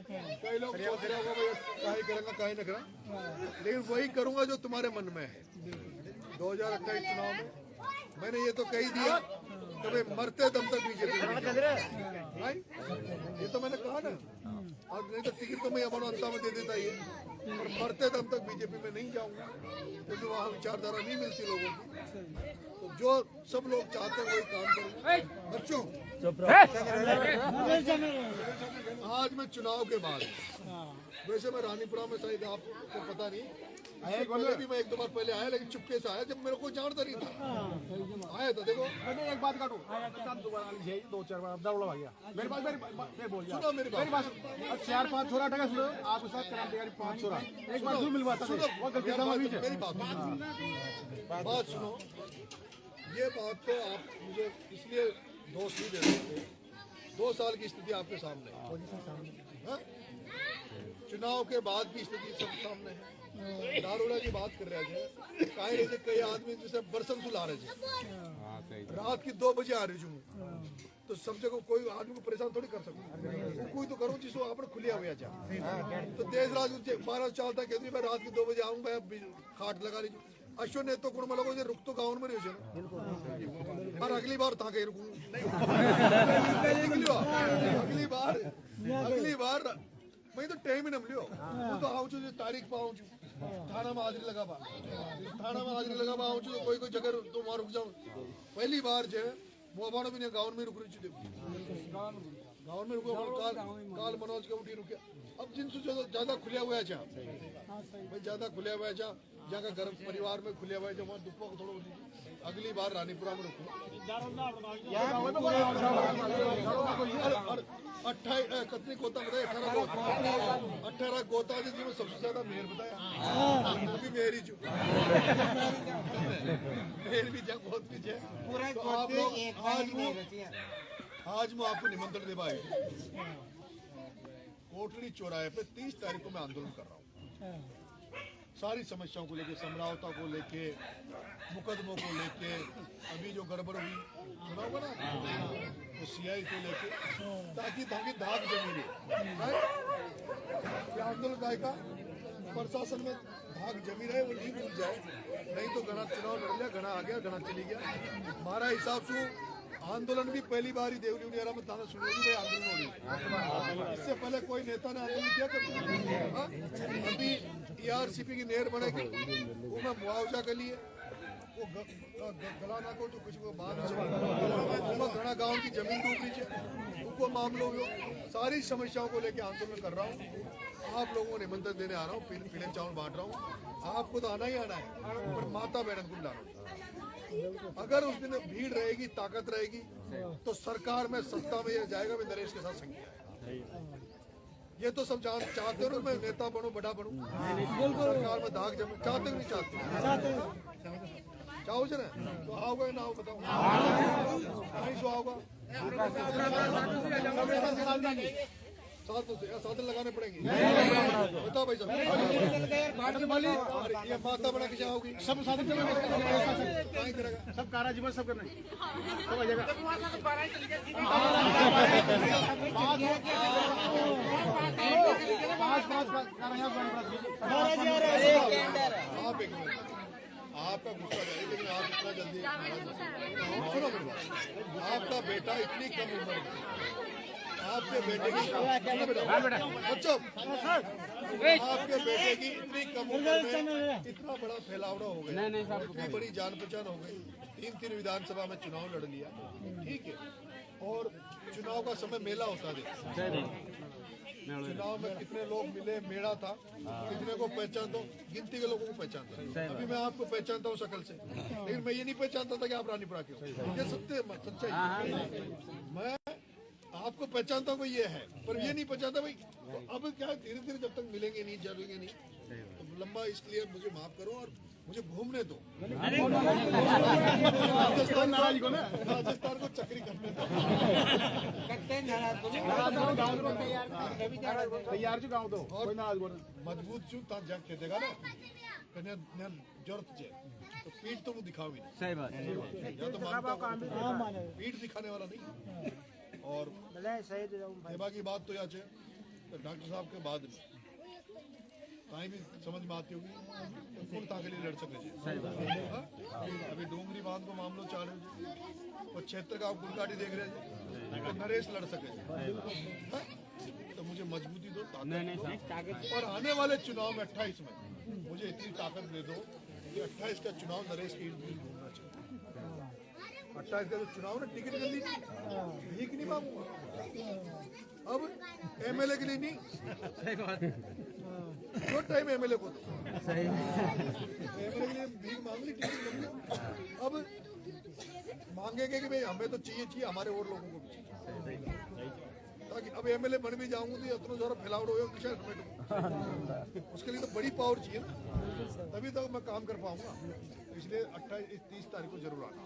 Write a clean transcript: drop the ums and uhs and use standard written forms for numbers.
कई लोग सोच रहे होगा भाई काहे करेंगे काहे न करें, लेकिन वही करूंगा जो तुम्हारे मन में है। 2028 चुनाव में मैंने ये तो कही दिया कि भाई मरते दम तक बीजेपी भाई, ये तो मैंने कहा ना। और नहीं तो टिकट तो मैं अपना अंता में दे देता ही है, और मरते दम तक बीजेपी में नहीं जाऊंगा, क्योंकि वहाँ विचारधारा नहीं मिलती लोगों की। तो जो सब लोग चाहते हैं वही काम करूंगा। बच्चों आज मैं चुनाव के बाद, वैसे मैं रानीपुरा में शायद आपको पता नहीं, पहले भी मैं 1-2 बार पहले आया, लेकिन चुपके से आया, जब मेरे को जानता नहीं था। आया था, देखो एक बात काटो, 2-4 बार दौड़ा गया मेरे पास, सुनो मेरी बात, 4-5 छोरा टका सुनो, आपके साथ क्रांतिकारी 5 छोरा एक बार जरूर मिलवाता है। मेरी बात सुनो। ये बात तो आप मुझे इसलिए दोष नहीं दे सकते, 2 साल की स्थिति आपके सामने है, चुनाव के बाद की स्थिति सब सामने है। दारूड़ा की बात कर रहे थे, कई आदमी जैसे बरसम सुला रहे थे, रात की 2 बजे आ रही हूँ, तो सब जगह कोई आदमी को परेशान थोड़ी कर सकता, कोई तो करो जिसको आपने खुलिया हुआ जा। तो देश राज 12 चालता कहती मैं रात की 2 बजे आऊँ, मैं खाट लगा रही हूँ। अश्विन ने तो कुछ लोगों से रुक तो गाँव में रही और अगली बार था कहीं रुकूंगा, अगली बार मैं तो टाइम ही न मिलो, तो आऊँ छू तारीख पर आऊँ छू, थाना में हाजिरी लगा आऊँ छू, तो कोई जगह तो वहाँ रुक जाऊँ। पहली बार जो है मोबाइल भी नहीं, गाँव में रुक रही थी, गाँव में रुको, काल मनोज के उठी रुके। अब जिनसे ज्यादा खुलिया हुआ है, भाई ज्यादा खुलिया हुआ है, जहाँ का घर परिवार में खुलिया हुआ है, जब वहाँ दुप्पा को थोड़ा अगली बार रानीपुरा में रुकूँ। 18 गोता बताया, 18 गोता जी में सबसे ज्यादा मेहर बताया, अभी मेरी जो मेहर भी जा बहुत भी है। तो आप लोग आज मैं आपको निमंत्रण दे पाए, कोटली चौराहे पे 30 तारीख को मैं आंदोलन कर रहा हूँ, सारी समस्याओं को लेके, समझौता को लेके, मुकदमों को लेके, अभी जो गड़बड़ हुई सुना होगा ना, तो सीआई को लेके, ताकि धाक जमी रहे। आंदोलन का प्रशासन में धाक जमी रहे, वो नहीं भूल जाए, नहीं तो घना चुनाव लड़ लिया, घना आ गया, घना चली गया। हमारा हिसाब से आंदोलन भी पहली बार ही देवली उनियारा में थाना सुनी होगी भाई आंदोलन हो रही, इससे पहले कोई नेता ने आंदोलन किया कभी? अभी टीआरसीपी की नहर बनेगी, वो मैं मुआवजा के लिए वो गला ना को तो कुछ वो बात घना गांव की जमीन डूब रही है, उनको मामलों में सारी समस्याओं को लेकर आंदोलन कर रहा हूँ। आप लोगों को निमंत्रण देने आ रहा हूँ, पीले चावल बांट रहा हूँ, आपको तो आना ही आना है, पर माता बहन को बुला रहा हूँ। अगर उस दिन भीड़ रहेगी, ताकत रहेगी, तो सरकार में सत्ता में ये जाएगा, मैं नरेश के साथ संख्या। ये तो सब चाहते हो ना मैं नेता बनूं, बड़ा बनूं, सरकार में धाक जमे, चाहते नहीं चाहते? चाहो ना, तो आओगे ना, आओ बताओ, नहीं सो आओगा, साधन लगाने पड़ेंगे, बताओ भाई साहब। ये माता बड़ा की जाओगी, सब साधन करेगा, सब कारा जीवन सब करना सब आ जाएगा। आपका गुस्सा जाए, लेकिन आप इतना जल्दी सुनो मेरी बात, आपका बेटा इतनी कम उम्र में, आपके बेटे की बच्चों, आपके बेटे की इतनी कम उम्र में इतना बड़ा फैलावड़ा हो गया, इतनी बड़ी जान पहचान हो गई, 3 विधानसभा में चुनाव लड़ लिया, ठीक है, और चुनाव का समय मेला होता है, चुनाव में कितने लोग मिले, मेला था, कितने को पहचानता हूँ, गिनती के लोगों को पहचानता हूँ। अभी मैं आपको पहचानता हूँ शकल से, लेकिन मैं ये नहीं पहचानता था कि आप रानीपुरा के हो, ये सत्य सच्चाई। मैं आपको पहचानता हूँ ये है, पर ये नहीं पहचानता भाई। तो अब क्या धीरे धीरे जब तक मिलेंगे नहीं, जरूरेंगे नहीं, तो लंबा, इसलिए मुझे माफ करो और मुझे घूमने दो, राजस्थान को चक्री करने दो। तैयार जो गाँव दो और मजबूत चू जंग खेदेगा ना, जरूरत है तो पीठ तो वो दिखाओ ही नहीं, सही बात है, या तो पीठ दिखाने वाला नहीं। और बाकी बात तो यहाँ तो डॉक्टर साहब के बाद में कहीं भी समझ में आती होगी कौन ताके लिए लड़ सके हाँ? अभी डोंगरी बांध को मामलो चाल रहे और क्षेत्र का गुड़गाड़ी देख रहे तो नरेश लड़ सके हाँ? तो मुझे मजबूती दो, ताकत दो। और आने वाले चुनाव में 28 में मुझे इतनी ताकत दे दो कि 28 का चुनाव नरेश के इर्द गिर्द घूमना चाहिए। 28 का जो चुनाव ना टिकट के लिए भीख नहीं मांगूंगा, अब एमएलए के लिए नहीं, जो टाइम एमएलए को दो, एमएलए के लिए भीख मांग ली, टिकट कर लो। अब मांगेंगे कि भाई हमें तो चाहिए हमारे और लोगों को भी चाहिए, ताकि अब एमएलए बन भी जाऊंगा तो इतना सारा फैलावट हो उसके लिए तो बड़ी पावर चाहिए ना, तभी तो मैं काम कर पाऊंगा। इसलिए 28-30 तारीख को जरूर आना।